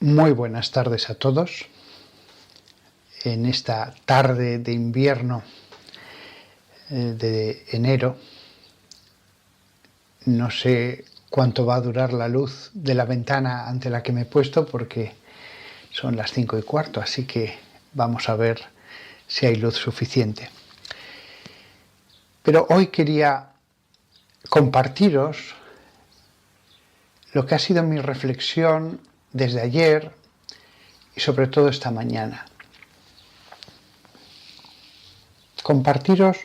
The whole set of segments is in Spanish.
Muy buenas tardes a todos. En esta tarde de invierno de enero, no sé cuánto va a durar la luz de la ventana ante la que me he puesto porque son las 5:15, así que vamos a ver si hay luz suficiente. Pero hoy quería compartiros lo que ha sido mi reflexión desde ayer y sobre todo esta mañana. Compartiros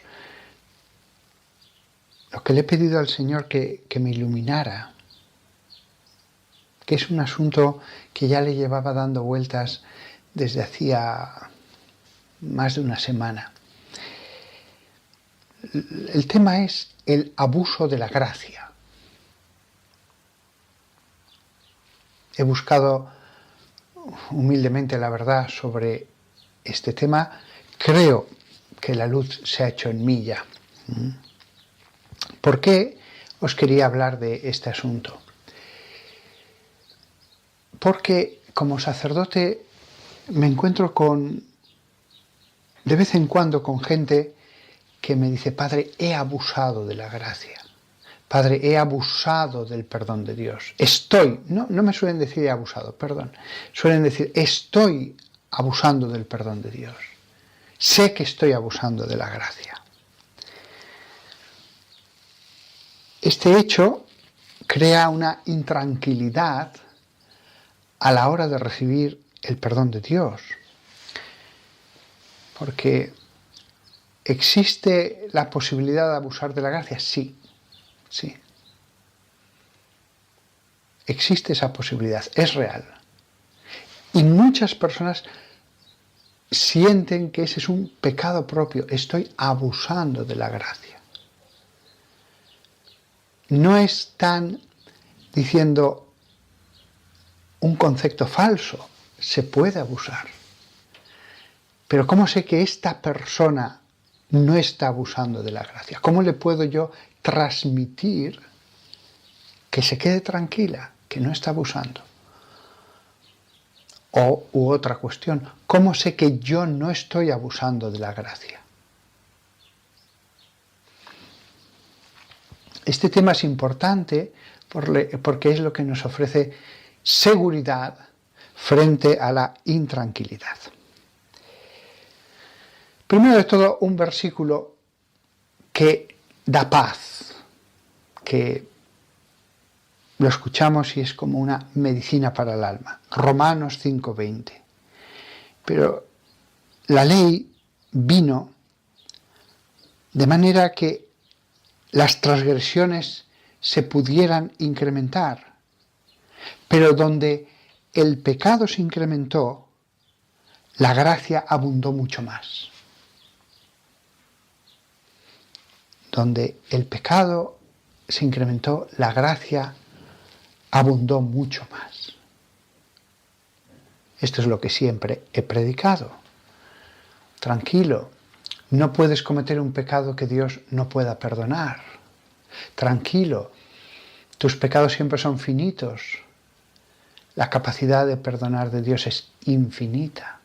lo que le he pedido al Señor que me iluminara, que es un asunto que ya le llevaba dando vueltas desde hacía más de una semana. El tema es el abuso de la gracia. He buscado humildemente la verdad sobre este tema. Creo que la luz se ha hecho en mí ya. ¿Por qué os quería hablar de este asunto? Porque como sacerdote me encuentro de vez en cuando con gente que me dice: Padre, he abusado de la gracia. Padre, he abusado del perdón de Dios. No me suelen decir he abusado, perdón. Suelen decir estoy abusando del perdón de Dios. Sé que estoy abusando de la gracia. Este hecho crea una intranquilidad a la hora de recibir el perdón de Dios. Porque ¿existe la posibilidad de abusar de la gracia? Sí. Existe esa posibilidad, es real. Y muchas personas sienten que ese es un pecado propio. Estoy abusando de la gracia. No están diciendo un concepto falso. Se puede abusar. Pero ¿cómo sé que esta persona no está abusando de la gracia? ¿Cómo le puedo yo transmitir que se quede tranquila, que no está abusando? U otra cuestión, ¿cómo sé que yo no estoy abusando de la gracia? Este tema es importante porque es lo que nos ofrece seguridad frente a la intranquilidad. Primero de todo, un versículo que da paz, que lo escuchamos y es como una medicina para el alma. Romanos 5:20. Pero la ley vino de manera que las transgresiones se pudieran incrementar. Pero donde el pecado se incrementó, la gracia abundó mucho más. Donde el pecado se incrementó, la gracia abundó mucho más. Esto es lo que siempre he predicado. Tranquilo, no puedes cometer un pecado que Dios no pueda perdonar. Tranquilo, tus pecados siempre son finitos. La capacidad de perdonar de Dios es infinita.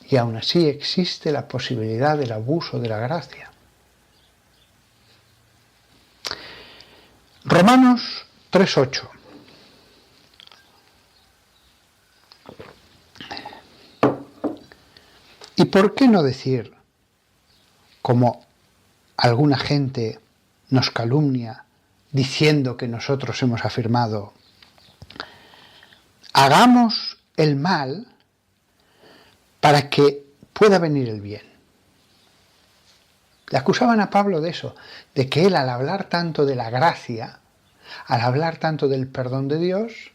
Y aún así existe la posibilidad del abuso de la gracia. Romanos 3:8. ¿Y por qué no decir, como alguna gente nos calumnia diciendo que nosotros hemos afirmado: hagamos el mal para que pueda venir el bien? Le acusaban a Pablo de eso, de que él, al hablar tanto de la gracia, al hablar tanto del perdón de Dios,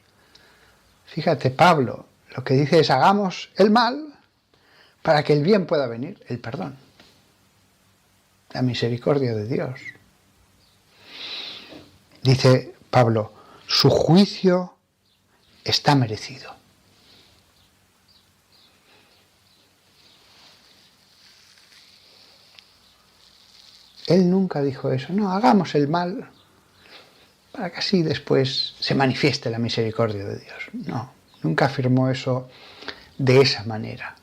fíjate, Pablo lo que dice es: hagamos el mal para que el bien pueda venir, el perdón, la misericordia de Dios. Dice Pablo: su juicio está merecido. Él nunca dijo eso. No, hagamos el mal para que así después se manifieste la misericordia de Dios. No, nunca afirmó eso de esa manera,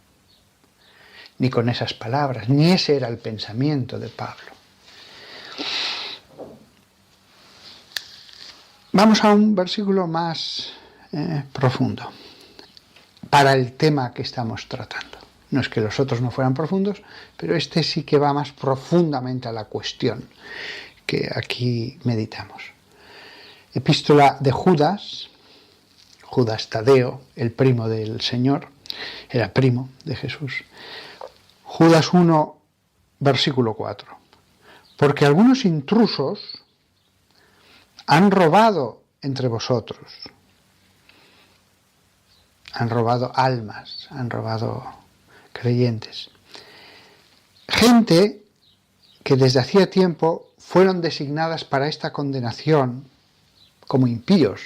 ni con esas palabras, ni ese era el pensamiento de Pablo. Vamos a un versículo más profundo para el tema que estamos tratando. No es que los otros no fueran profundos, pero este sí que va más profundamente a la cuestión que aquí meditamos. Epístola de Judas, Judas Tadeo, el primo del Señor, era primo de Jesús. Judas 1, versículo 4. Porque algunos intrusos han robado entre vosotros, han robado almas, han robado creyentes. Gente que desde hacía tiempo fueron designadas para esta condenación como impíos.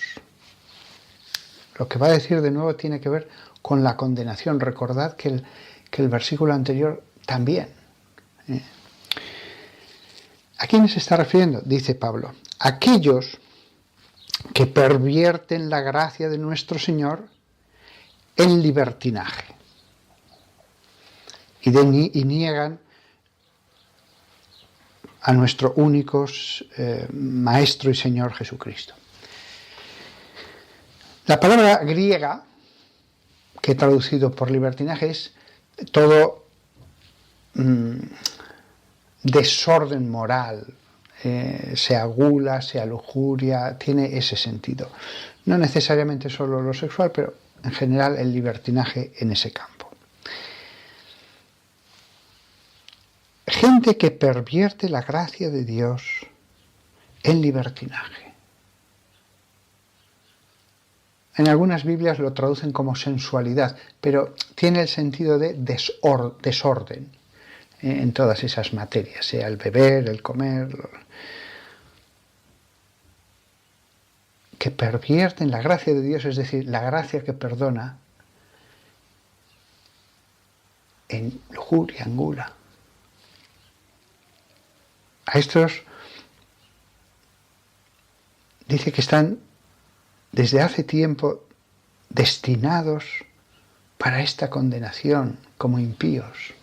Lo que va a decir de nuevo tiene que ver con la condenación. Recordad que el versículo anterior también. ¿A quiénes se está refiriendo? Dice Pablo, aquellos que pervierten la gracia de nuestro Señor en libertinaje y niegan a nuestro único Maestro y Señor Jesucristo. La palabra griega que he traducido por libertinaje es todo desorden moral, sea gula, sea lujuria, tiene ese sentido. No necesariamente solo lo sexual, pero en general el libertinaje en ese campo. Gente que pervierte la gracia de Dios en libertinaje. En algunas Biblias lo traducen como sensualidad, pero tiene el sentido de desorden en todas esas materias, sea el beber, el comer, que pervierten la gracia de Dios, es decir, la gracia que perdona, en lujuria, en gula. A estos dice que están desde hace tiempo destinados para esta condenación como impíos.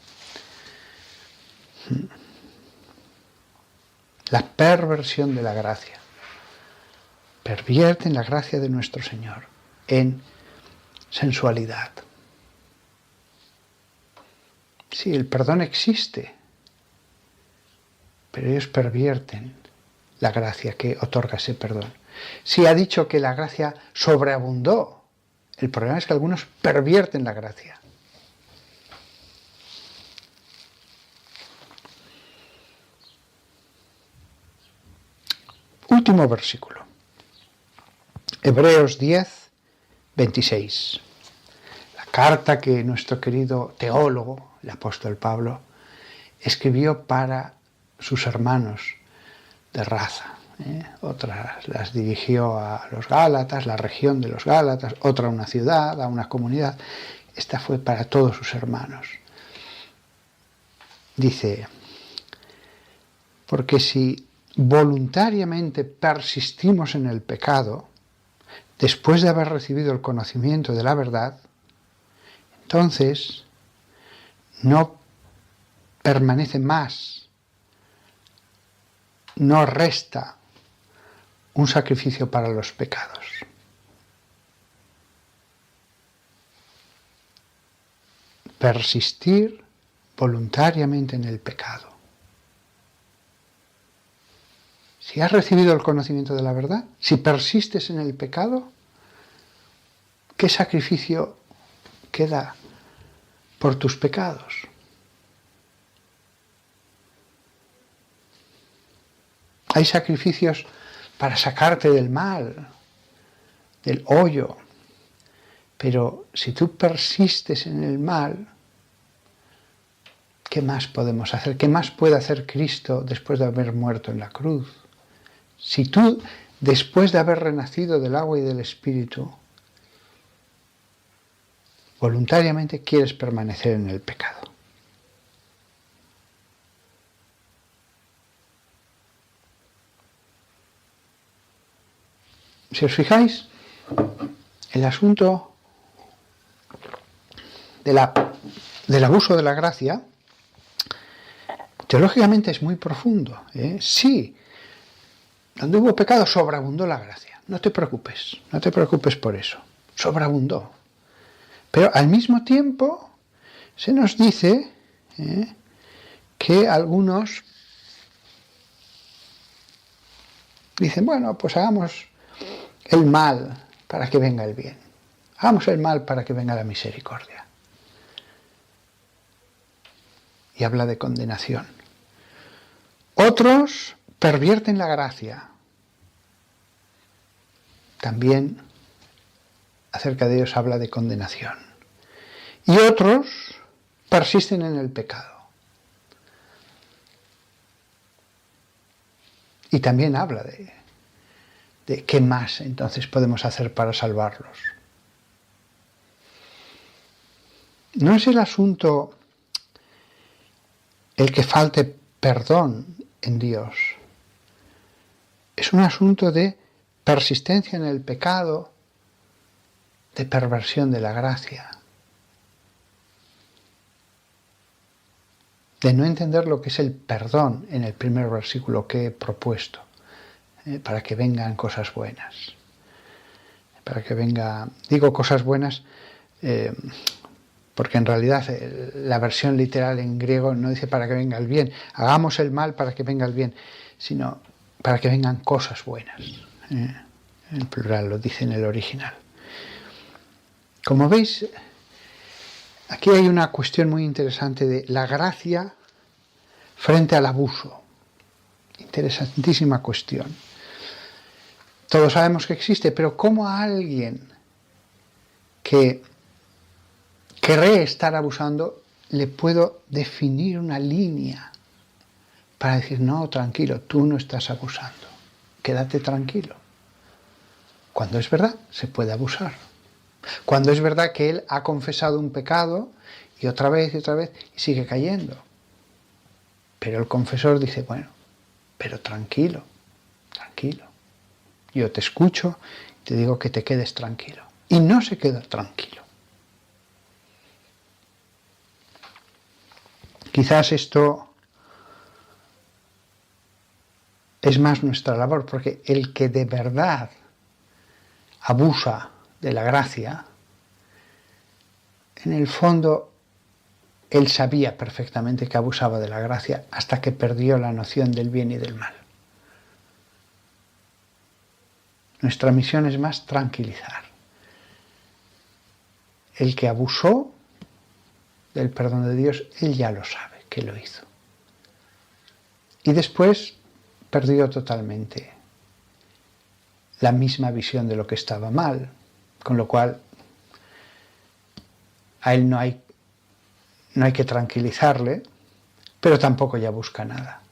La perversión de la gracia. Pervierten la gracia de nuestro Señor en sensualidad. Sí, el perdón existe, pero ellos pervierten la gracia que otorga ese perdón. Sí, ha dicho que la gracia sobreabundó. El problema es que algunos pervierten la gracia. Último versículo. Hebreos 10, 26. La carta que nuestro querido teólogo, el apóstol Pablo, escribió para sus hermanos de raza. Otras las dirigió a los Gálatas, la región de los Gálatas, otra a una ciudad, a una comunidad. Esta fue para todos sus hermanos. Dice, porque si voluntariamente persistimos en el pecado, después de haber recibido el conocimiento de la verdad, entonces no permanece más, no resta un sacrificio para los pecados. Persistir voluntariamente en el pecado. Si has recibido el conocimiento de la verdad, si persistes en el pecado, ¿qué sacrificio queda por tus pecados? Hay sacrificios para sacarte del mal, del hoyo, pero si tú persistes en el mal, ¿qué más podemos hacer? ¿Qué más puede hacer Cristo después de haber muerto en la cruz? Si tú, después de haber renacido del agua y del Espíritu, voluntariamente quieres permanecer en el pecado. Si os fijáis, el asunto del abuso de la gracia, teológicamente es muy profundo. Sí, donde hubo pecado sobreabundó la gracia. No te preocupes por eso. Sobreabundó. Pero al mismo tiempo se nos dice que algunos dicen, bueno, pues hagamos el mal para que venga el bien. Hagamos el mal para que venga la misericordia. Y habla de condenación. Otros pervierten la gracia. También acerca de ellos habla de condenación. Y otros persisten en el pecado. Y también habla de qué más entonces podemos hacer para salvarlos. No es el asunto el que falte perdón en Dios. Es un asunto de persistencia en el pecado, de perversión de la gracia, de no entender lo que es el perdón en el primer versículo que he propuesto, para que vengan cosas buenas. Para que digo cosas buenas, porque en realidad la versión literal en griego no dice para que venga el bien, hagamos el mal para que venga el bien, sino para que vengan cosas buenas. En plural lo dice en el original. Como veis, aquí hay una cuestión muy interesante de la gracia frente al abuso. Interesantísima cuestión. Todos sabemos que existe, pero ¿cómo a alguien que cree estar abusando le puedo definir una línea para decir, no, tranquilo, tú no estás abusando, quédate tranquilo? Cuando es verdad, se puede abusar. Cuando es verdad que él ha confesado un pecado y otra vez y sigue cayendo. Pero el confesor dice, bueno, pero tranquilo, yo te escucho, te digo que te quedes tranquilo. Y no se queda tranquilo. Quizás esto es más nuestra labor, porque el que de verdad abusa de la gracia, en el fondo él sabía perfectamente que abusaba de la gracia hasta que perdió la noción del bien y del mal. Nuestra misión es más tranquilizar. El que abusó del perdón de Dios, él ya lo sabe que lo hizo. Y después perdió totalmente la misma visión de lo que estaba mal, con lo cual a él no hay que tranquilizarle, pero tampoco ya busca nada.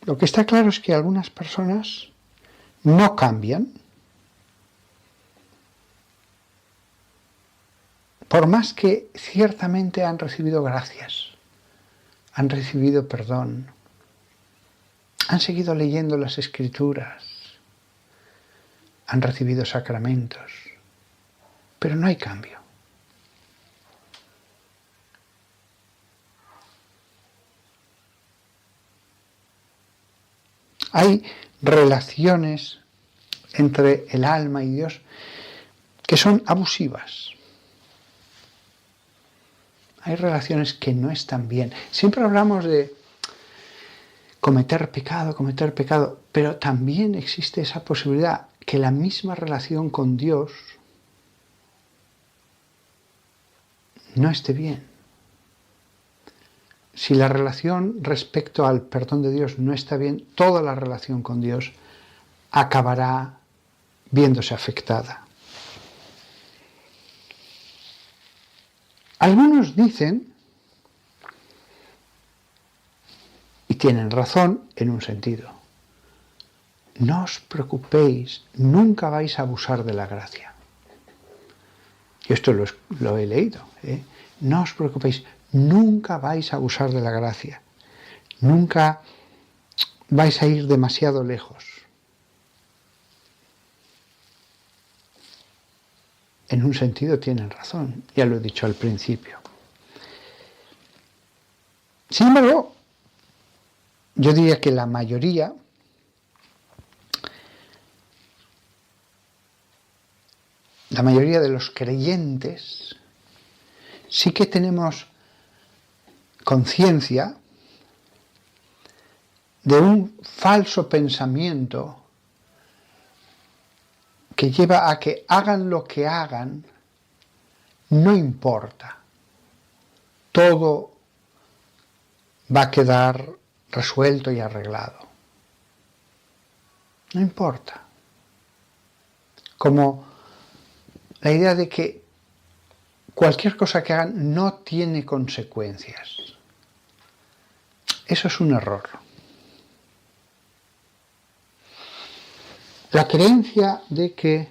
Lo que está claro es que algunas personas no cambian, por más que ciertamente han recibido gracias, han recibido perdón, han seguido leyendo las Escrituras, han recibido sacramentos, pero no hay cambio. Hay relaciones entre el alma y Dios que son abusivas. Hay relaciones que no están bien. Siempre hablamos de cometer pecado, pero también existe esa posibilidad que la misma relación con Dios no esté bien. Si la relación respecto al perdón de Dios no está bien, toda la relación con Dios acabará viéndose afectada. Algunos dicen, y tienen razón en un sentido, no os preocupéis, nunca vais a abusar de la gracia. Y esto lo he leído. No os preocupéis, nunca vais a abusar de la gracia, nunca vais a ir demasiado lejos. En un sentido tienen razón, ya lo he dicho al principio. Sin embargo, yo diría que la mayoría de los creyentes sí que tenemos conciencia de un falso pensamiento que lleva a que hagan lo que hagan, no importa. Todo va a quedar resuelto y arreglado. No importa. Como la idea de que cualquier cosa que hagan no tiene consecuencias. Eso es un error. La creencia de que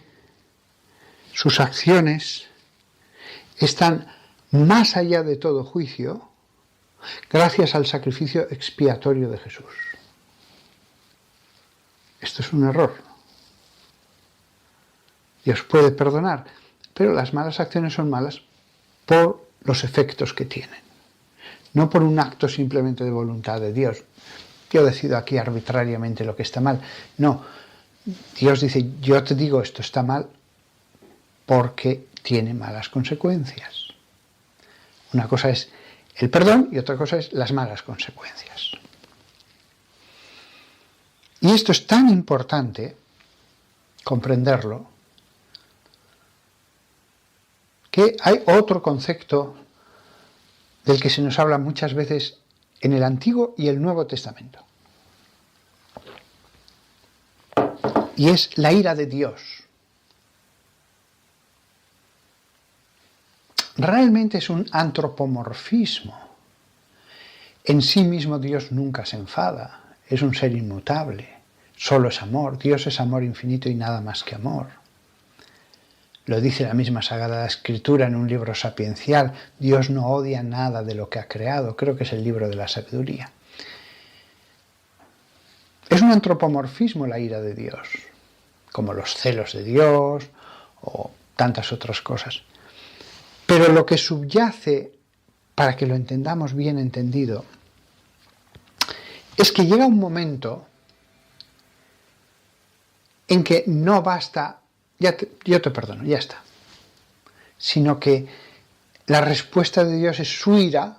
sus acciones están más allá de todo juicio gracias al sacrificio expiatorio de Jesús. Esto es un error. Dios puede perdonar, pero las malas acciones son malas por los efectos que tienen, no por un acto simplemente de voluntad de Dios. Yo decido aquí arbitrariamente lo que está mal. No, Dios dice, yo te digo esto está mal porque tiene malas consecuencias. Una cosa es el perdón y otra cosa es las malas consecuencias. Y esto es tan importante comprenderlo que hay otro concepto del que se nos habla muchas veces en el Antiguo y el Nuevo Testamento. Y es la ira de Dios. Realmente es un antropomorfismo. En sí mismo Dios nunca se enfada, es un ser inmutable, solo es amor, Dios es amor infinito y nada más que amor. Lo dice la misma Sagrada Escritura en un libro sapiencial, Dios no odia nada de lo que ha creado, creo que es el libro de la sabiduría. Es un antropomorfismo la ira de Dios, como los celos de Dios o tantas otras cosas. Pero lo que subyace, para que lo entendamos bien entendido, es que llega un momento en que no basta, yo te perdono, ya está, sino que la respuesta de Dios es su ira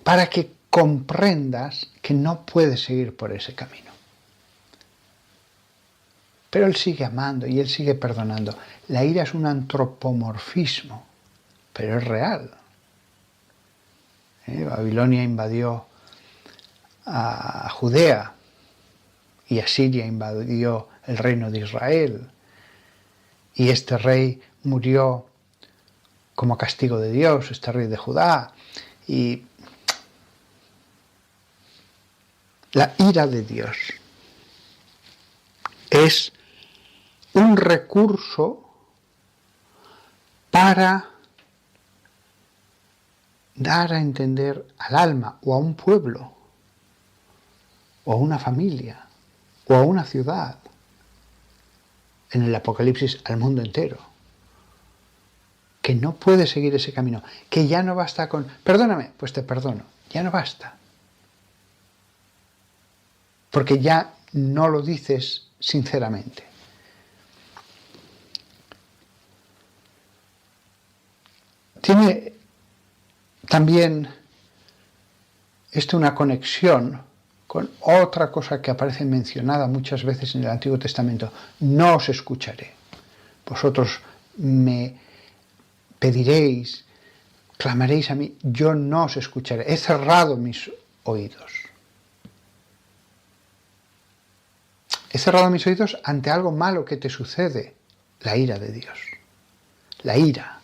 para que comprendas que no puedes seguir por ese camino. Pero Él sigue amando y Él sigue perdonando. La ira es un antropomorfismo, pero es real. Babilonia invadió a Judea y Asiria invadió el reino de Israel. Y este rey murió como castigo de Dios, este rey de Judá. Y la ira de Dios es un recurso para dar a entender al alma o a un pueblo o a una familia o a una ciudad, en el Apocalipsis al mundo entero, que no puede seguir ese camino, que ya no basta con, perdóname, pues te perdono, ya no basta. Porque ya no lo dices sinceramente. Tiene también esto una conexión con otra cosa que aparece mencionada muchas veces en el Antiguo Testamento. No os escucharé. Vosotros me pediréis, clamaréis a mí, yo no os escucharé. He cerrado mis oídos. He cerrado mis oídos ante algo malo que te sucede, la ira de Dios. La ira.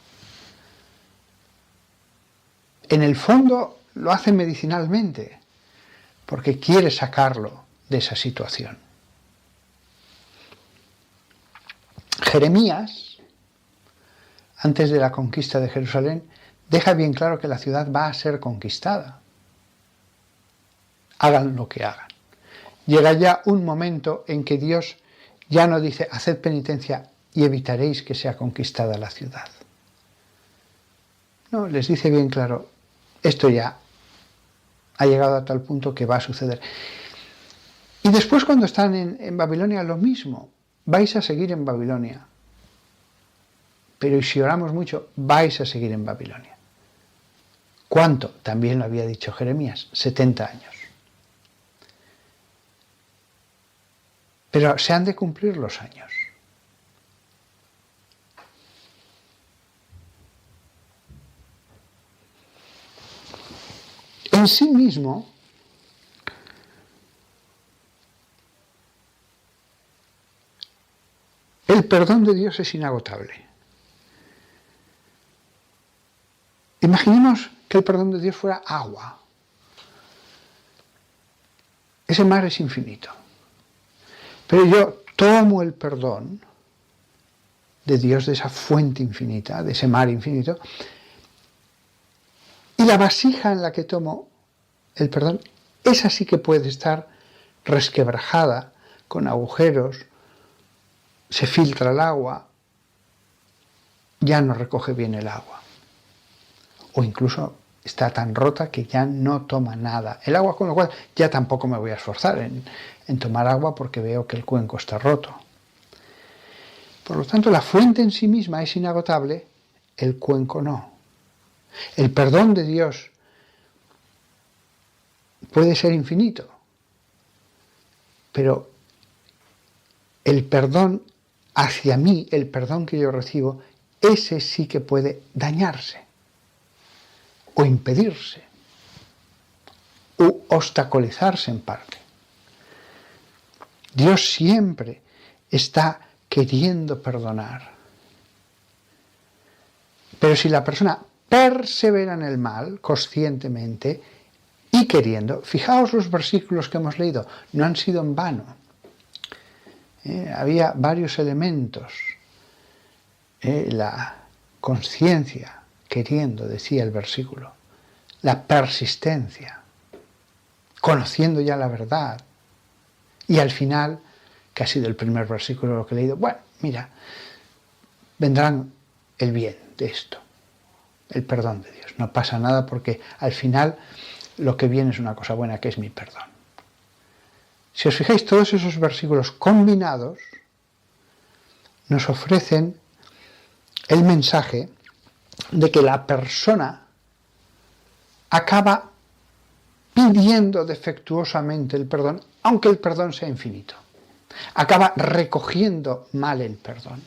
En el fondo lo hace medicinalmente, porque quiere sacarlo de esa situación. Jeremías, antes de la conquista de Jerusalén, deja bien claro que la ciudad va a ser conquistada. Hagan lo que hagan. Llega ya un momento en que Dios ya no dice, haced penitencia y evitaréis que sea conquistada la ciudad. No, les dice bien claro, esto ya ha llegado a tal punto que va a suceder. Y después cuando están en Babilonia lo mismo, vais a seguir en Babilonia. Pero si oramos mucho, vais a seguir en Babilonia. ¿Cuánto? También lo había dicho Jeremías, 70 años. Pero se han de cumplir los años. En sí mismo, el perdón de Dios es inagotable. Imaginemos que el perdón de Dios fuera agua. Ese mar es infinito. Pero yo tomo el perdón de Dios, de esa fuente infinita, de ese mar infinito, y la vasija en la que tomo el perdón, esa sí que puede estar resquebrajada, con agujeros, se filtra el agua, ya no recoge bien el agua. O incluso está tan rota que ya no toma nada el agua, con lo cual ya tampoco me voy a esforzar en tomar agua porque veo que el cuenco está roto. Por lo tanto, la fuente en sí misma es inagotable, el cuenco no. El perdón de Dios puede ser infinito, pero el perdón hacia mí, el perdón que yo recibo, ese sí que puede dañarse o impedirse u obstaculizarse en parte. Dios siempre está queriendo perdonar. Pero si la persona persevera en el mal conscientemente y queriendo, fijaos los versículos que hemos leído, no han sido en vano. Había varios elementos. La conciencia, queriendo, decía el versículo. La persistencia, conociendo ya la verdad. Y al final, que ha sido el primer versículo lo que he leído, bueno, mira, vendrán el bien de esto, el perdón de Dios. No pasa nada porque al final lo que viene es una cosa buena, que es mi perdón. Si os fijáis, todos esos versículos combinados nos ofrecen el mensaje de que la persona acaba pidiendo defectuosamente el perdón, aunque el perdón sea infinito. Acaba recogiendo mal el perdón.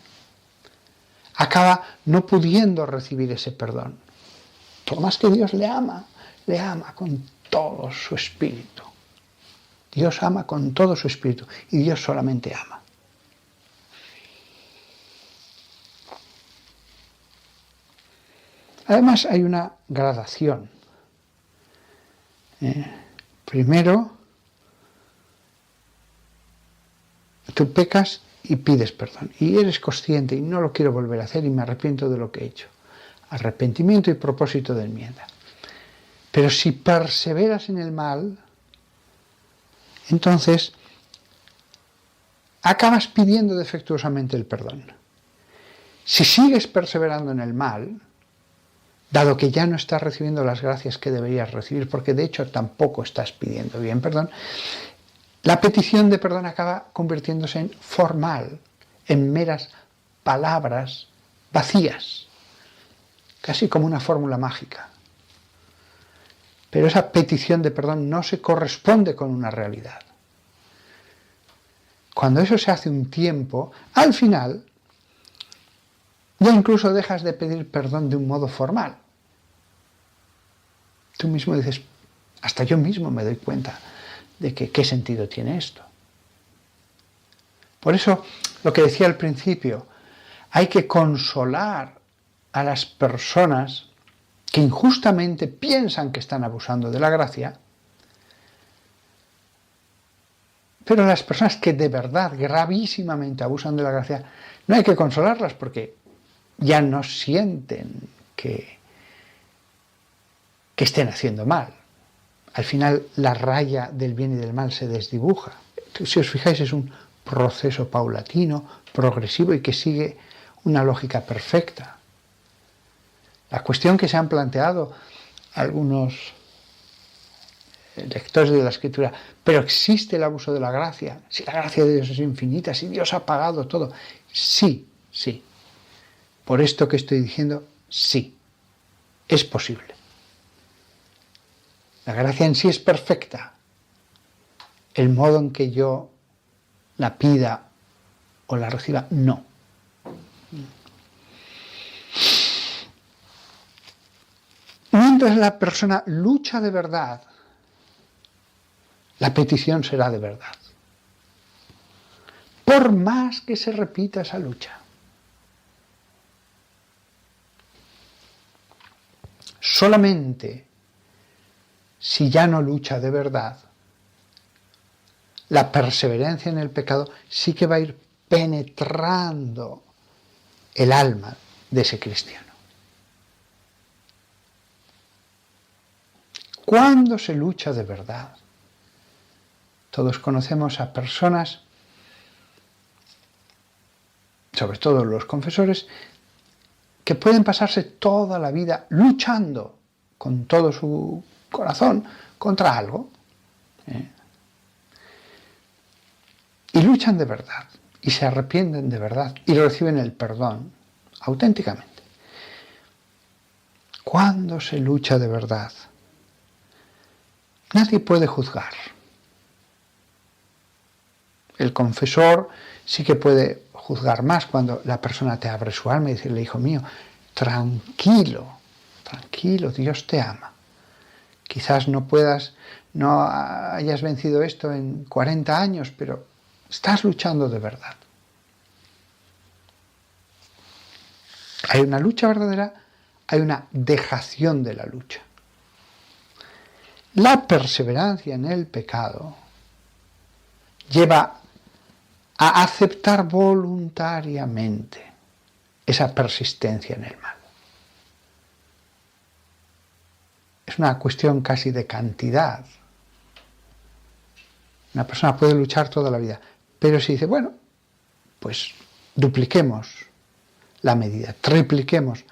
Acaba no pudiendo recibir ese perdón. Por más que Dios le ama con todo su espíritu. Dios ama con todo su espíritu y Dios solamente ama. Además hay una gradación. Primero, tú pecas y pides perdón y eres consciente y no lo quiero volver a hacer y me arrepiento de lo que he hecho. Arrepentimiento y propósito de enmienda. Pero si perseveras en el mal, entonces acabas pidiendo defectuosamente el perdón. Si sigues perseverando en el mal, dado que ya no estás recibiendo las gracias que deberías recibir, porque de hecho tampoco estás pidiendo bien perdón, la petición de perdón acaba convirtiéndose en formal, en meras palabras vacías, casi como una fórmula mágica. Pero esa petición de perdón no se corresponde con una realidad. Cuando eso se hace un tiempo, al final, ya incluso dejas de pedir perdón de un modo formal. Tú mismo dices, hasta yo mismo me doy cuenta de que qué sentido tiene esto. Por eso, lo que decía al principio, hay que consolar a las personas que injustamente piensan que están abusando de la gracia, pero las personas que de verdad gravísimamente abusan de la gracia, no hay que consolarlas porque ya no sienten que que estén haciendo mal. Al final la raya del bien y del mal se desdibuja. Si os fijáis, es un proceso paulatino, progresivo y que sigue una lógica perfecta. La cuestión que se han planteado algunos lectores de la Escritura, pero existe el abuso de la gracia, si la gracia de Dios es infinita, si Dios ha pagado todo. Sí, sí. Por esto que estoy diciendo, sí, es posible. La gracia en sí es perfecta. El modo en que yo la pida o la reciba, no. Mientras la persona lucha de verdad, la petición será de verdad. Por más que se repita esa lucha. Solamente si ya no lucha de verdad, la perseverancia en el pecado sí que va a ir penetrando el alma de ese cristiano. ¿Cuándo se lucha de verdad? Todos conocemos a personas, sobre todo los confesores, que pueden pasarse toda la vida luchando con todo su corazón contra algo. Y luchan de verdad, y se arrepienten de verdad, y reciben el perdón auténticamente. ¿Cuándo se lucha de verdad? Nadie puede juzgar. El confesor sí que puede juzgar más cuando la persona te abre su alma y decirle, hijo mío, tranquilo, tranquilo, Dios te ama. Quizás no hayas vencido esto en 40 años, pero estás luchando de verdad. Hay una lucha verdadera, hay una dejación de la lucha. La perseverancia en el pecado lleva a aceptar voluntariamente esa persistencia en el mal. Es una cuestión casi de cantidad. Una persona puede luchar toda la vida, pero si dice, bueno, pues dupliquemos la medida, tripliquemos,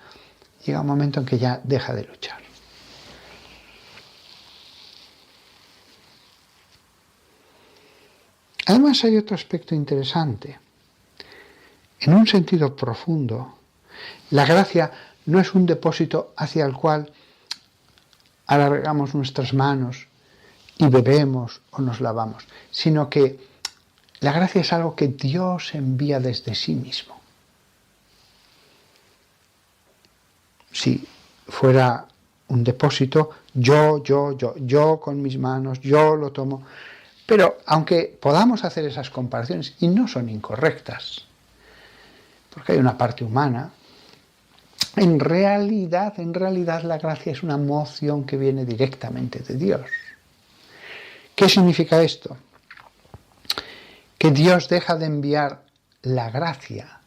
llega un momento en que ya deja de luchar. Además hay otro aspecto interesante. En un sentido profundo, la gracia no es un depósito hacia el cual alargamos nuestras manos y bebemos o nos lavamos, sino que la gracia es algo que Dios envía desde sí mismo. Si fuera un depósito, yo con mis manos, yo lo tomo. Pero aunque podamos hacer esas comparaciones, y no son incorrectas, porque hay una parte humana, en realidad la gracia es una moción que viene directamente de Dios. ¿Qué significa esto? Que Dios deja de enviar la gracia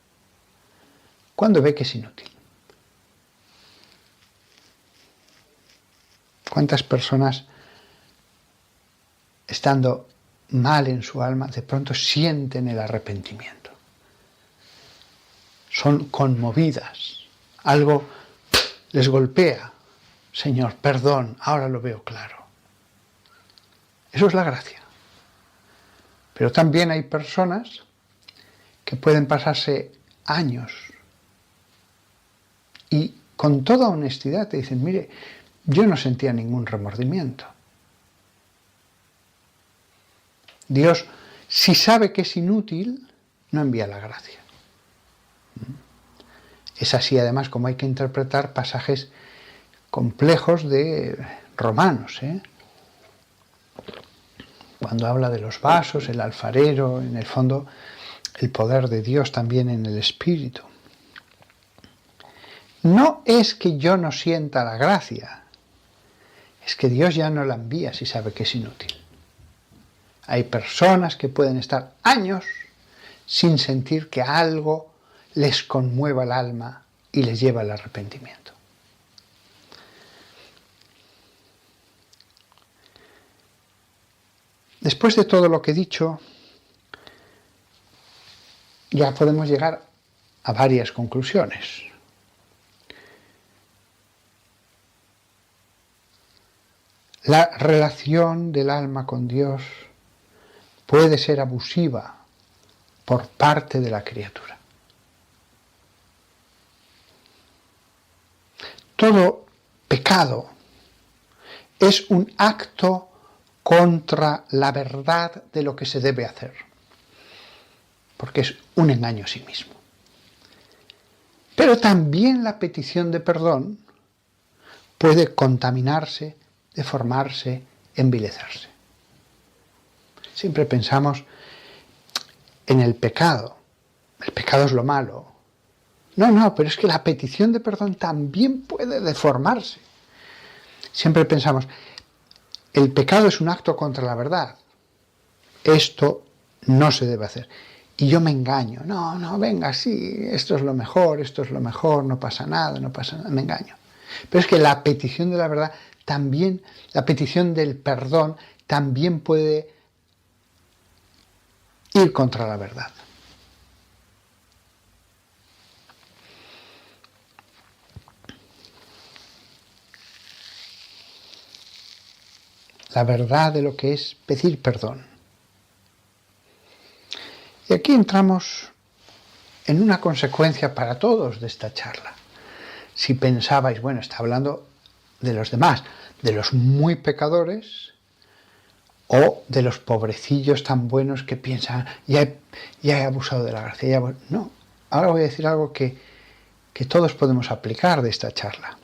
cuando ve que es inútil. ¿Cuántas personas, estando mal en su alma, de pronto sienten el arrepentimiento? Son conmovidas, algo les golpea. Señor, perdón, ahora lo veo claro. Eso es la gracia. Pero también hay personas que pueden pasarse años y con toda honestidad te dicen, mire, yo no sentía ningún remordimiento. Dios, si sabe que es inútil, no envía la gracia. Es así además como hay que interpretar pasajes complejos de Romanos, cuando habla de los vasos, el alfarero, en el fondo el poder de Dios también en el Espíritu. No es que yo no sienta la gracia, es que Dios ya no la envía si sabe que es inútil. Hay personas que pueden estar años sin sentir que algo les conmueva el alma y les lleva al arrepentimiento. después de todo lo que he dicho, ya podemos llegar a varias conclusiones. La relación del alma con Dios puede ser abusiva por parte de la criatura. Todo pecado es un acto contra la verdad de lo que se debe hacer, porque es un engaño a sí mismo. Pero también la petición de perdón puede contaminarse, deformarse, envilecerse. Siempre pensamos en el pecado. El pecado es lo malo. No, pero es que la petición de perdón también puede deformarse. Siempre pensamos, el pecado es un acto contra la verdad. Esto no se debe hacer. Y yo me engaño. No, venga, sí, esto es lo mejor, no pasa nada, me engaño. Pero es que la petición de la verdad también, la petición del perdón también puede ir contra la verdad. La verdad de lo que es pedir perdón. Y aquí entramos en una consecuencia para todos de esta charla. Si pensabais, bueno, está hablando de los demás, de los muy pecadores o de los pobrecillos tan buenos que piensan, ya he abusado de la gracia. No, ahora voy a decir algo que todos podemos aplicar de esta charla.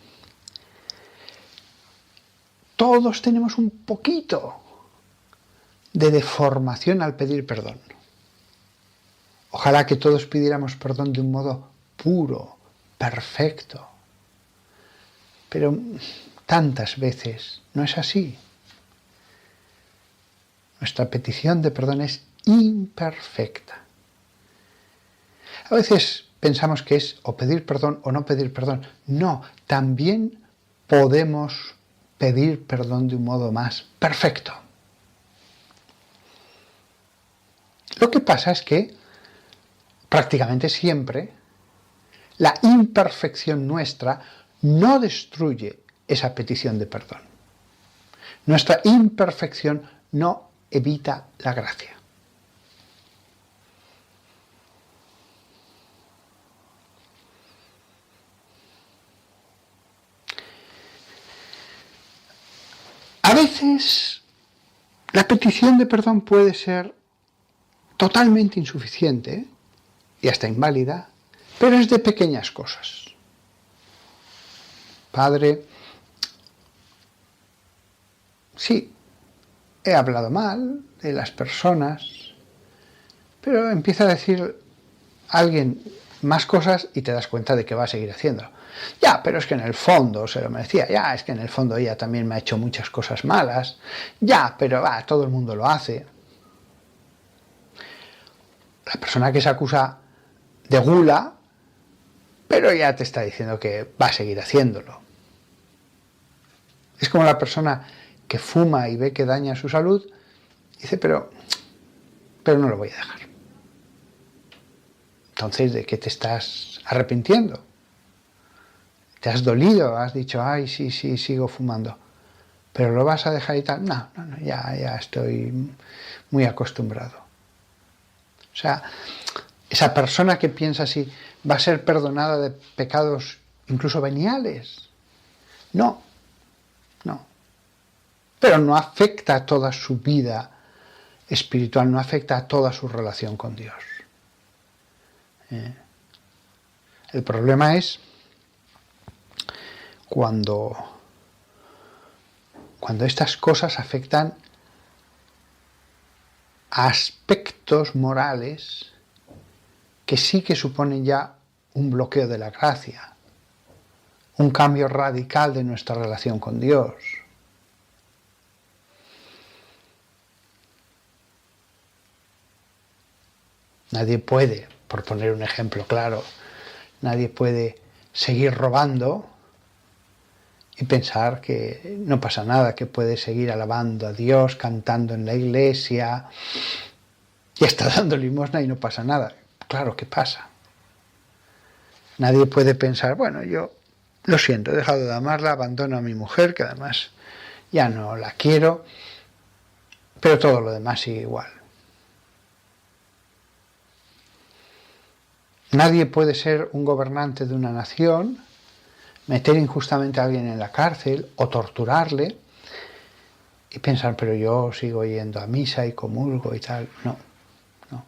Todos tenemos un poquito de deformación al pedir perdón. Ojalá que todos pidiéramos perdón de un modo puro, perfecto. Pero tantas veces no es así. Nuestra petición de perdón es imperfecta. A veces pensamos que es o pedir perdón o no pedir perdón. No, también podemos pedir perdón de un modo más perfecto. Lo que pasa es que prácticamente siempre la imperfección nuestra no destruye esa petición de perdón. Nuestra imperfección no evita la gracia. A veces la petición de perdón puede ser totalmente insuficiente y hasta inválida, pero es de pequeñas cosas. Padre, sí, he hablado mal de las personas, pero empieza a decir alguien más cosas y te das cuenta de que va a seguir haciéndolo. Ya, pero es que en el fondo se lo merecía. Ya, es que en el fondo ella también me ha hecho muchas cosas malas. Ya, pero todo el mundo lo hace. La persona que se acusa de gula, pero ya te está diciendo que va a seguir haciéndolo. Es como la persona que fuma y ve que daña su salud, dice, pero no lo voy a dejar. Entonces, ¿de qué te estás arrepintiendo? ¿Te has dolido? ¿Has dicho, ay, sí, sigo fumando? ¿Pero lo vas a dejar y tal? No, ya estoy muy acostumbrado. O sea, esa persona que piensa así va a ser perdonada de pecados incluso veniales. No. Pero no afecta a toda su vida espiritual, no afecta a toda su relación con Dios. El problema es cuando estas cosas afectan a aspectos morales que sí que suponen ya un bloqueo de la gracia, un cambio radical de nuestra relación con Dios. Nadie puede, por poner un ejemplo claro, nadie puede seguir robando y pensar que no pasa nada, que puedes seguir alabando a Dios, cantando en la iglesia y hasta dando limosna y no pasa nada. Claro que pasa. Nadie puede pensar, bueno, yo lo siento, he dejado de amarla, abandono a mi mujer, que además ya no la quiero, pero todo lo demás sigue igual. Nadie puede ser un gobernante de una nación, meter injustamente a alguien en la cárcel o torturarle y pensar, pero yo sigo yendo a misa y comulgo y tal. No, no.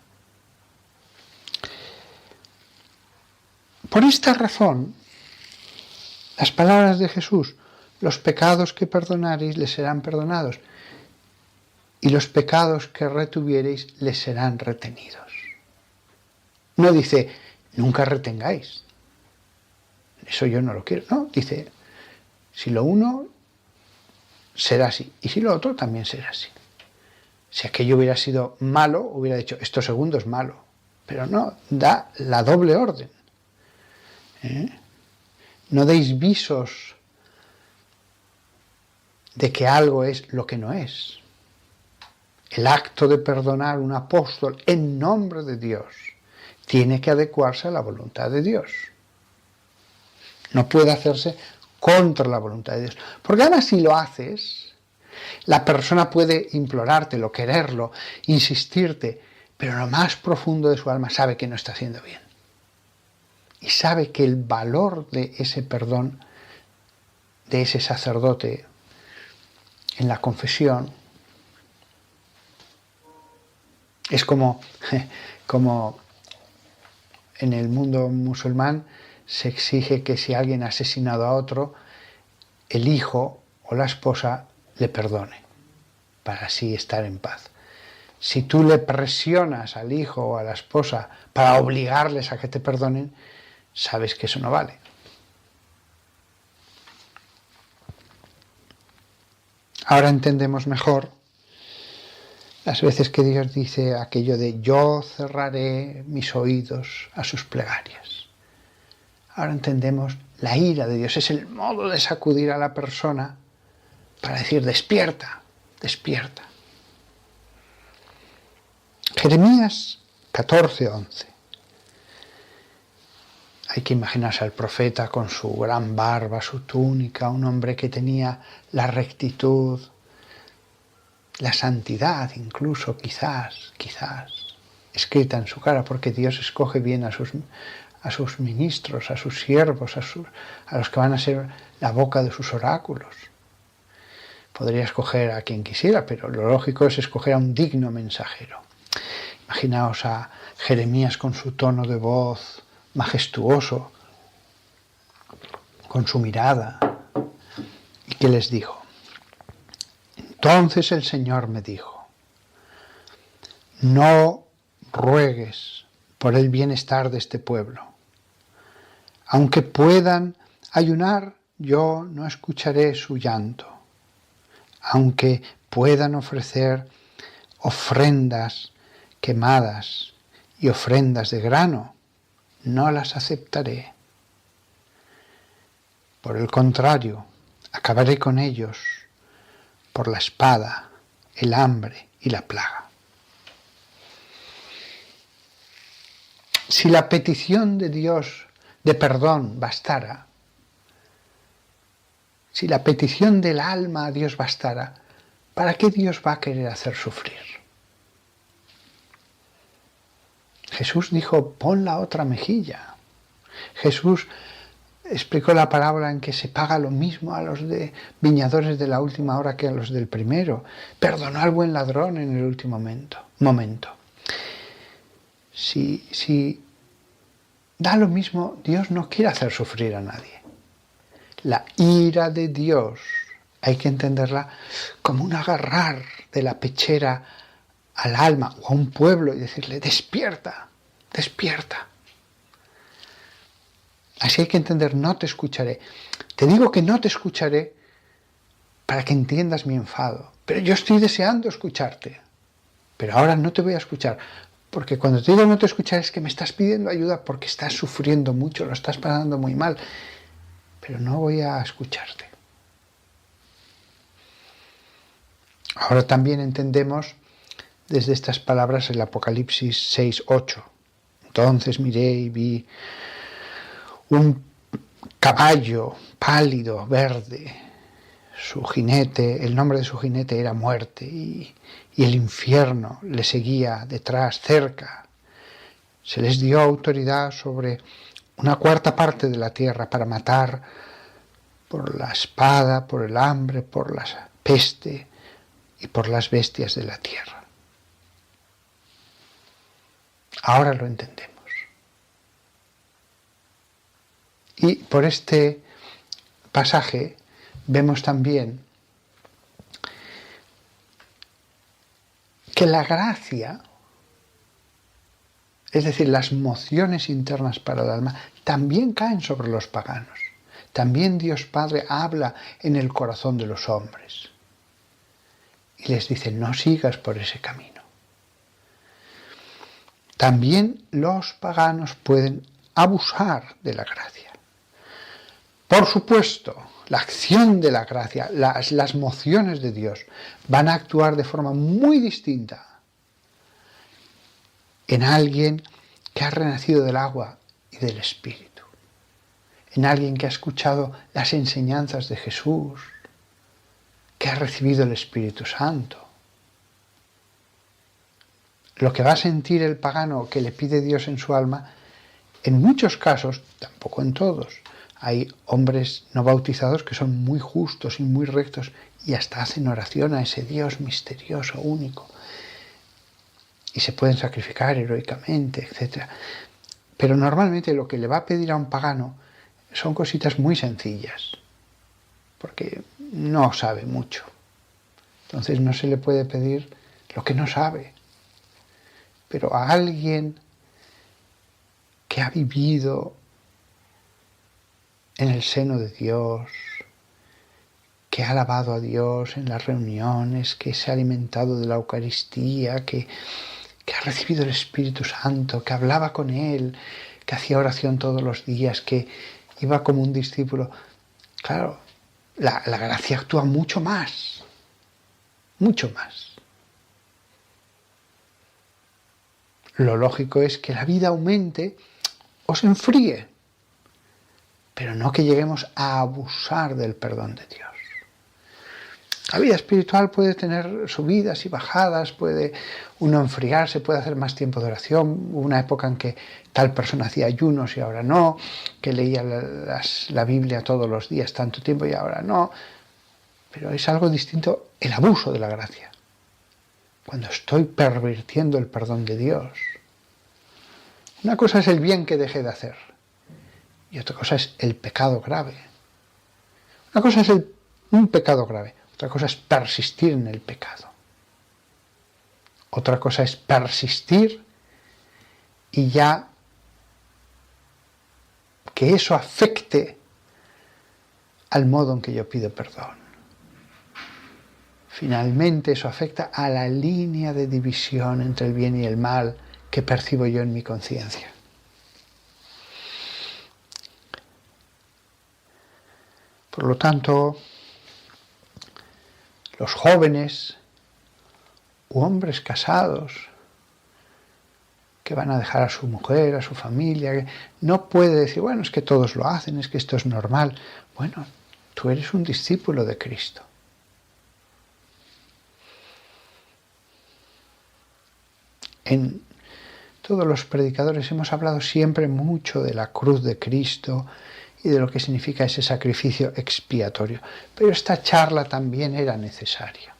Por esta razón, las palabras de Jesús, los pecados que perdonareis les serán perdonados y los pecados que retuviereis les serán retenidos. No dice, nunca retengáis. Eso yo no lo quiero. No, dice, si lo uno será así y si lo otro también será así. Si aquello hubiera sido malo, hubiera dicho, esto segundo es malo. Pero no, da la doble orden. No deis visos de que algo es lo que no es. El acto de perdonar un apóstol en nombre de Dios tiene que adecuarse a la voluntad de Dios. No puede hacerse contra la voluntad de Dios. Porque además si lo haces, la persona puede implorártelo, quererlo, insistirte, pero en lo más profundo de su alma sabe que no está haciendo bien. Y sabe que el valor de ese perdón, de ese sacerdote en la confesión, es como en el mundo musulmán se exige que si alguien ha asesinado a otro, el hijo o la esposa le perdone, para así estar en paz. Si tú le presionas al hijo o a la esposa para obligarles a que te perdonen, sabes que eso no vale. Ahora entendemos mejor las veces que Dios dice aquello de yo cerraré mis oídos a sus plegarias. Ahora entendemos la ira de Dios, es el modo de sacudir a la persona para decir despierta, despierta. Jeremías 14:11. Hay que imaginarse al profeta con su gran barba, su túnica, un hombre que tenía la rectitud, la santidad incluso, quizás, escrita en su cara, porque Dios escoge bien a sus ministros, a sus siervos, a los que van a ser la boca de sus oráculos. Podría escoger a quien quisiera, pero lo lógico es escoger a un digno mensajero. Imaginaos a Jeremías con su tono de voz majestuoso, con su mirada, y que les dijo. Entonces el Señor me dijo, no ruegues por el bienestar de este pueblo. Aunque puedan ayunar, yo no escucharé su llanto. Aunque puedan ofrecer ofrendas quemadas y ofrendas de grano, no las aceptaré. Por el contrario, acabaré con ellos por la espada, el hambre y la plaga. Si la petición de Dios de perdón bastara, si la petición del alma a Dios bastara, ¿para qué Dios va a querer hacer sufrir? Jesús dijo, pon la otra mejilla. Jesús explicó la parábola en que se paga lo mismo a los viñadores de la última hora que a los del primero. Perdonó al buen ladrón en el último momento. Si da lo mismo, Dios no quiere hacer sufrir a nadie. La ira de Dios hay que entenderla como un agarrar de la pechera al alma o a un pueblo y decirle, despierta, despierta. Así hay que entender, no te escucharé. Te digo que no te escucharé para que entiendas mi enfado. Pero yo estoy deseando escucharte. Pero ahora no te voy a escuchar. Porque cuando te digo no te escucharé es que me estás pidiendo ayuda porque estás sufriendo mucho, lo estás pasando muy mal. Pero no voy a escucharte. Ahora también entendemos desde estas palabras el Apocalipsis 6:8. Entonces miré y vi un caballo pálido, verde. Su jinete, el nombre de su jinete era Muerte, y el infierno le seguía detrás, cerca. Se les dio autoridad sobre una cuarta parte de la tierra para matar por la espada, por el hambre, por la peste y por las bestias de la tierra. Ahora lo entendemos. Y por este pasaje vemos también que la gracia, es decir, las mociones internas para el alma, también caen sobre los paganos. También Dios Padre habla en el corazón de los hombres y les dice: no sigas por ese camino. También los paganos pueden abusar de la gracia. Por supuesto, la acción de la gracia, las mociones de Dios van a actuar de forma muy distinta en alguien que ha renacido del agua y del Espíritu, en alguien que ha escuchado las enseñanzas de Jesús, que ha recibido el Espíritu Santo. Lo que va a sentir el pagano que le pide Dios en su alma, en muchos casos, tampoco en todos, hay hombres no bautizados que son muy justos y muy rectos y hasta hacen oración a ese Dios misterioso, único, y se pueden sacrificar heroicamente, etc. Pero normalmente lo que le va a pedir a un pagano son cositas muy sencillas, porque no sabe mucho. Entonces no se le puede pedir lo que no sabe. Pero a alguien que ha vivido en el seno de Dios, que ha alabado a Dios en las reuniones, que se ha alimentado de la Eucaristía, que ha recibido el Espíritu Santo, que hablaba con Él, que hacía oración todos los días, que iba como un discípulo. Claro, la gracia actúa mucho más, mucho más. Lo lógico es que la vida aumente o se enfríe, pero no que lleguemos a abusar del perdón de Dios. La vida espiritual puede tener subidas y bajadas, puede uno enfriarse, puede hacer más tiempo de oración. Hubo una época en que tal persona hacía ayunos y ahora no, que leía la Biblia todos los días tanto tiempo y ahora no. Pero es algo distinto el abuso de la gracia. Cuando estoy pervirtiendo el perdón de Dios. Una cosa es el bien que dejé de hacer y otra cosa es el pecado grave. Una cosa es un pecado grave, otra cosa es persistir en el pecado. Otra cosa es persistir y ya que eso afecte al modo en que yo pido perdón. Finalmente eso afecta a la línea de división entre el bien y el mal que percibo yo en mi conciencia. Por lo tanto, los jóvenes u hombres casados que van a dejar a su mujer, a su familia, no puede decir, bueno, es que todos lo hacen, es que esto es normal. Bueno, tú eres un discípulo de Cristo. En todos los predicadores hemos hablado siempre mucho de la cruz de Cristo y de lo que significa ese sacrificio expiatorio. Pero esta charla también era necesaria.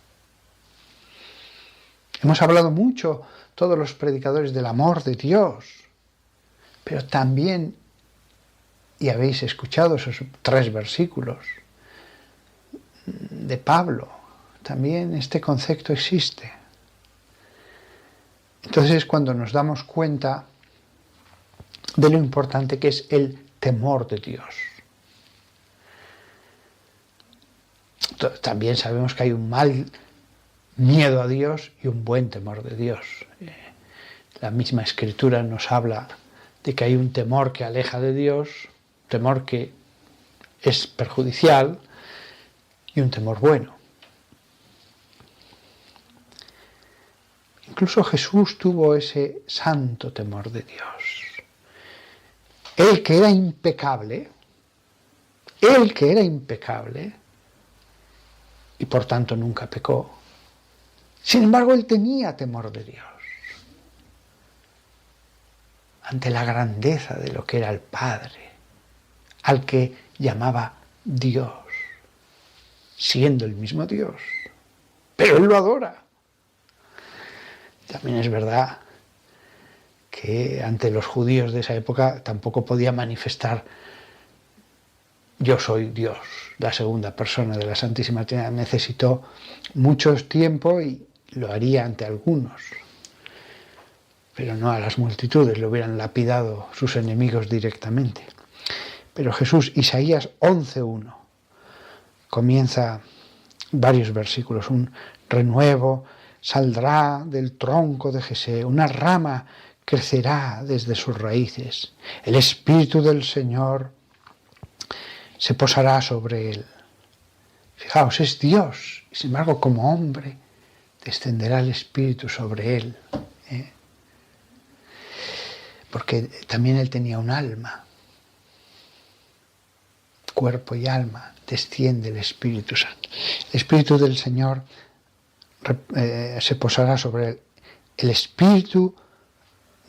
Hemos hablado mucho, todos los predicadores, del amor de Dios, pero también, y habéis escuchado esos 3 versículos de Pablo, también este concepto existe. Entonces es cuando nos damos cuenta de lo importante que es el temor de Dios. También sabemos que hay un mal miedo a Dios y un buen temor de Dios. La misma Escritura nos habla de que hay un temor que aleja de Dios, un temor que es perjudicial y un temor bueno. Incluso Jesús tuvo ese santo temor de Dios. Él que era impecable, y por tanto nunca pecó, sin embargo él tenía temor de Dios. Ante la grandeza de lo que era el Padre, al que llamaba Dios, siendo el mismo Dios, pero él lo adora. También es verdad que ante los judíos de esa época tampoco podía manifestar yo soy Dios, la segunda persona de la Santísima Trinidad. Necesitó mucho tiempo y lo haría ante algunos, pero no a las multitudes, lo hubieran lapidado sus enemigos directamente. Pero Jesús, Isaías 11:1, comienza varios versículos, un renuevo saldrá del tronco de Jesé, una rama crecerá desde sus raíces, el Espíritu del Señor se posará sobre él. Fijaos, es Dios, y sin embargo como hombre descenderá el Espíritu sobre él, porque también él tenía un alma, cuerpo y alma, desciende el Espíritu Santo. El Espíritu del Señor se posará sobre él, el Espíritu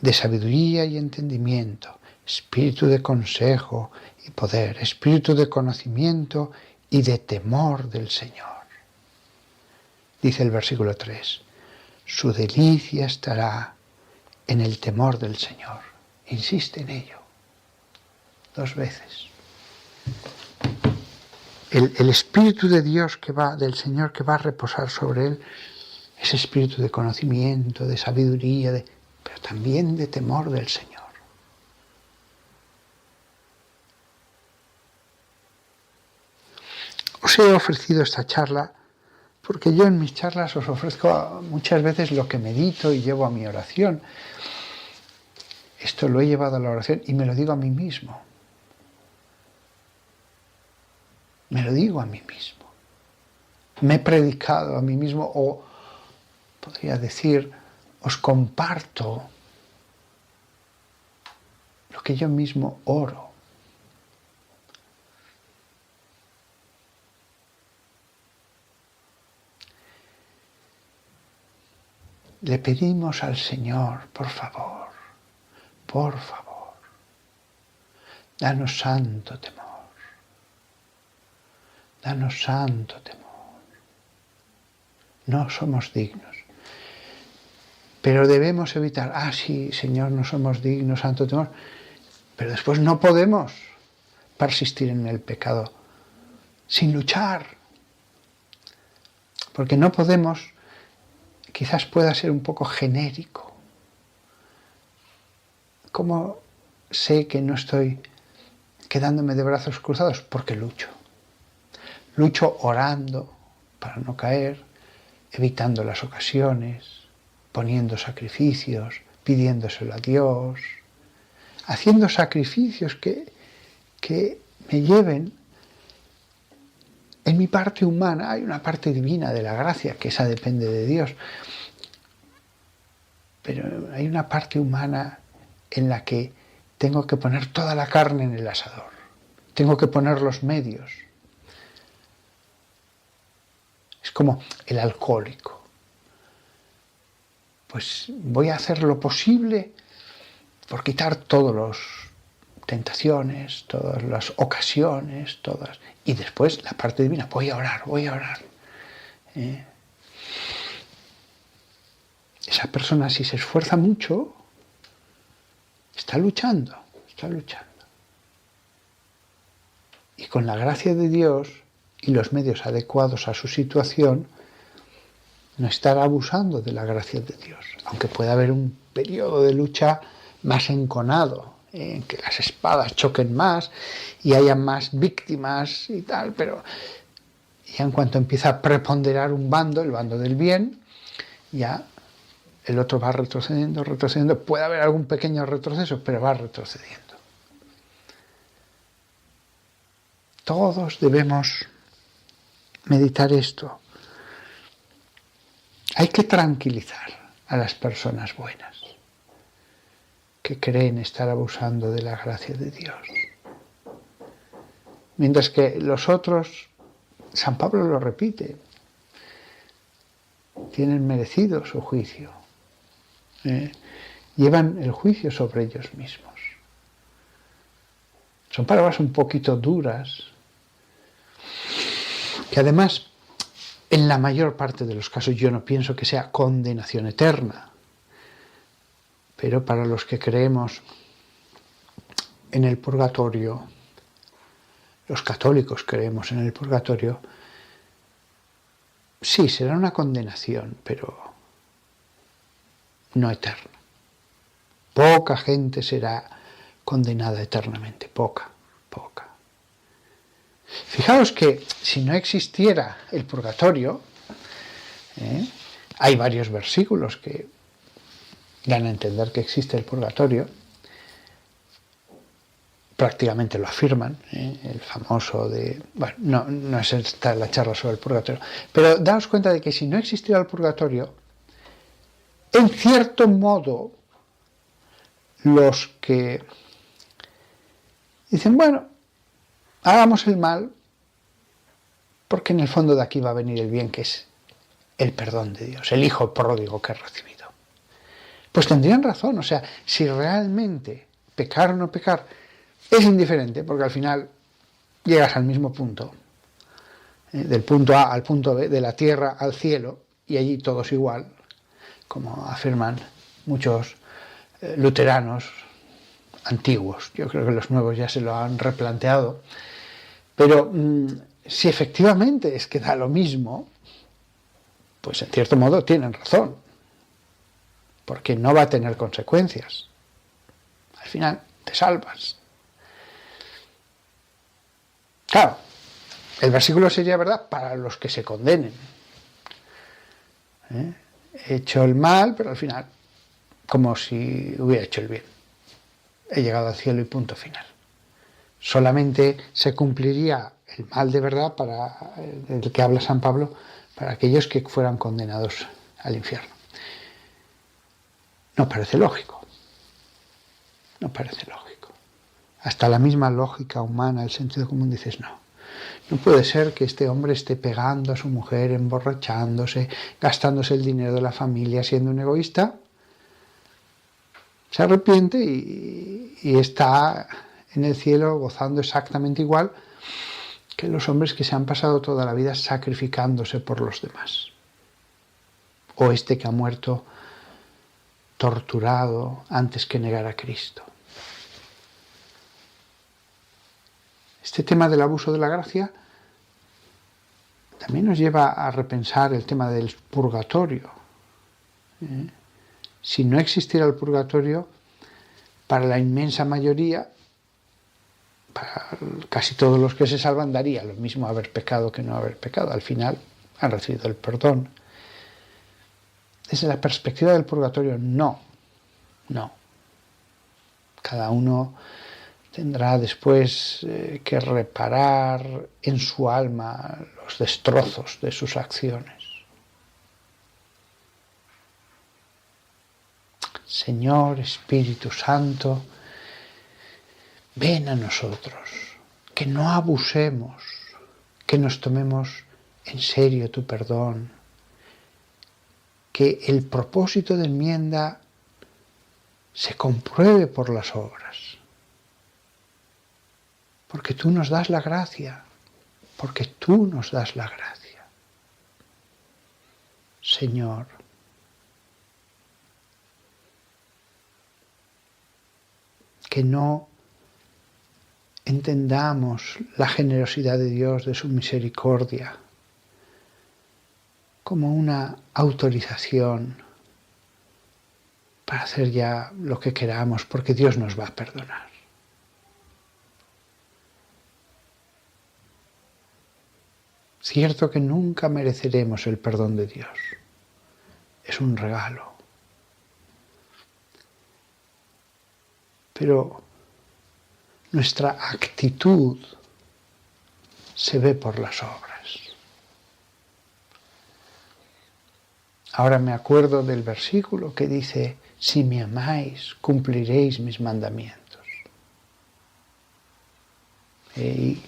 de sabiduría y entendimiento, espíritu de consejo y poder, espíritu de conocimiento y de temor del Señor. Dice el versículo 3, su delicia estará en el temor del Señor. Insiste en ello 2 veces. El Espíritu de Dios del Señor que va a reposar sobre él, ese espíritu de conocimiento, de sabiduría, pero también de temor del Señor. Os he ofrecido esta charla porque yo en mis charlas os ofrezco muchas veces lo que medito y llevo a mi oración. Esto lo he llevado a la oración y me lo digo a mí mismo. Me lo digo a mí mismo. Me he predicado a mí mismo, o podría decir, os comparto lo que yo mismo oro. Le pedimos al Señor, por favor, danos santo temor. Danos santo temor. No somos dignos. Pero debemos evitar, sí, Señor, no somos dignos, santo temor. Pero después no podemos persistir en el pecado sin luchar. Porque no podemos, quizás pueda ser un poco genérico. ¿Cómo sé que no estoy quedándome de brazos cruzados? Porque lucho. Lucho orando para no caer, evitando las ocasiones, poniendo sacrificios, pidiéndoselo a Dios, haciendo sacrificios que me lleven. En mi parte humana hay una parte divina de la gracia, que esa depende de Dios, pero hay una parte humana en la que tengo que poner toda la carne en el asador, tengo que poner los medios. Es como el alcohólico. Pues voy a hacer lo posible por quitar todas las tentaciones, todas las ocasiones, todas. Y después la parte divina, voy a orar. Esa persona, si se esfuerza mucho, está luchando. Y con la gracia de Dios y los medios adecuados a su situación, no estar abusando de la gracia de Dios, aunque pueda haber un periodo de lucha más enconado, en que las espadas choquen más y haya más víctimas y tal, pero ya en cuanto empieza a preponderar un bando, el bando del bien, ya el otro va retrocediendo, puede haber algún pequeño retroceso, pero va retrocediendo. Todos debemos meditar esto. Hay que tranquilizar a las personas buenas, que creen estar abusando de la gracia de Dios. Mientras que los otros, San Pablo lo repite, tienen merecido su juicio, llevan el juicio sobre ellos mismos. Son palabras un poquito duras, que además, en la mayor parte de los casos, yo no pienso que sea condenación eterna, pero para los que creemos en el purgatorio, los católicos creemos en el purgatorio, sí, será una condenación, pero no eterna. Poca gente será condenada eternamente, poca. Fijaos que si no existiera el purgatorio, hay varios versículos que dan a entender que existe el purgatorio, prácticamente lo afirman, el famoso de... Bueno, no es esta la charla sobre el purgatorio, pero daos cuenta de que si no existiera el purgatorio, en cierto modo, los que dicen, bueno, hagamos el mal, porque en el fondo de aquí va a venir el bien, que es el perdón de Dios, el hijo pródigo que he recibido. Pues tendrían razón, o sea, si realmente pecar o no pecar es indiferente, porque al final llegas al mismo punto, del punto A al punto B, de la tierra al cielo, y allí todo es igual, como afirman muchos luteranos antiguos. Yo creo que los nuevos ya se lo han replanteado, pero si efectivamente es que da lo mismo, pues en cierto modo tienen razón, porque no va a tener consecuencias. Al final te salvas. Claro, el versículo sería verdad para los que se condenen. He hecho el mal, pero al final, como si hubiera hecho el bien. He llegado al cielo y punto final. Solamente se cumpliría el mal de verdad, para el que habla San Pablo, para aquellos que fueran condenados al infierno. No parece lógico. No parece lógico. Hasta la misma lógica humana, el sentido común, dices, no puede ser que este hombre esté pegando a su mujer, emborrachándose, gastándose el dinero de la familia, siendo un egoísta. Se arrepiente y está en el cielo gozando exactamente igual que los hombres que se han pasado toda la vida sacrificándose por los demás. O este que ha muerto torturado antes que negar a Cristo. Este tema del abuso de la gracia también nos lleva a repensar el tema del purgatorio. Si no existiera el purgatorio, para la inmensa mayoría, para casi todos los que se salvan, daría lo mismo haber pecado que no haber pecado. Al final han recibido el perdón. Desde la perspectiva del purgatorio, no. Cada uno tendrá después que reparar en su alma los destrozos de sus acciones. Señor Espíritu Santo, ven a nosotros, que no abusemos, que nos tomemos en serio tu perdón, que el propósito de enmienda se compruebe por las obras. Porque tú nos das la gracia, porque tú nos das la gracia. Señor, que no entendamos la generosidad de Dios, de su misericordia, como una autorización para hacer ya lo que queramos, porque Dios nos va a perdonar. Cierto que nunca mereceremos el perdón de Dios. Es un regalo. Pero nuestra actitud se ve por las obras. Ahora me acuerdo del versículo que dice, si me amáis, cumpliréis mis mandamientos. Y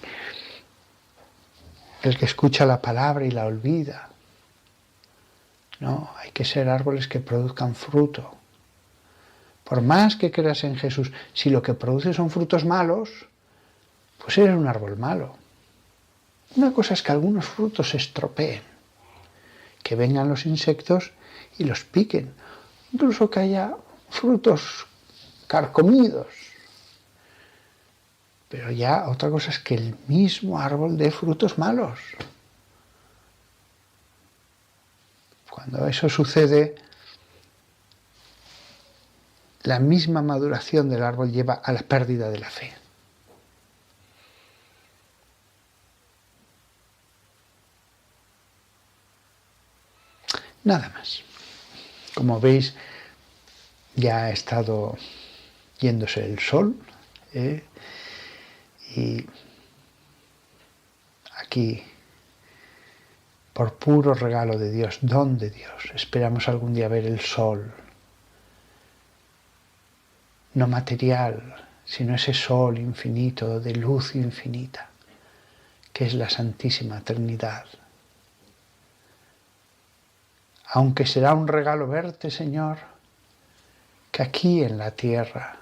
el que escucha la palabra y la olvida, no, hay que ser árboles que produzcan fruto. Por más que creas en Jesús, si lo que produce son frutos malos, pues eres un árbol malo. Una cosa es que algunos frutos se estropeen, que vengan los insectos y los piquen, incluso que haya frutos carcomidos. Pero ya otra cosa es que el mismo árbol dé frutos malos. Cuando eso sucede, la misma maduración del árbol lleva a la pérdida de la fe. Nada más. Como veis, ya ha estado yéndose el sol, y aquí, por puro regalo de Dios, don de Dios, esperamos algún día ver el sol, no material, sino ese sol infinito, de luz infinita, que es la Santísima Trinidad. Aunque será un regalo verte, Señor, que aquí en la tierra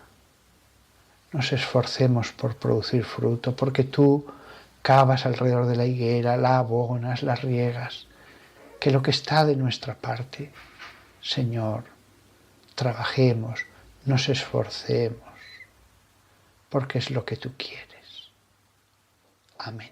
nos esforcemos por producir fruto, porque tú cavas alrededor de la higuera, la abonas, la riegas, que lo que está de nuestra parte, Señor, trabajemos, nos esforcemos, porque es lo que tú quieres. Amén.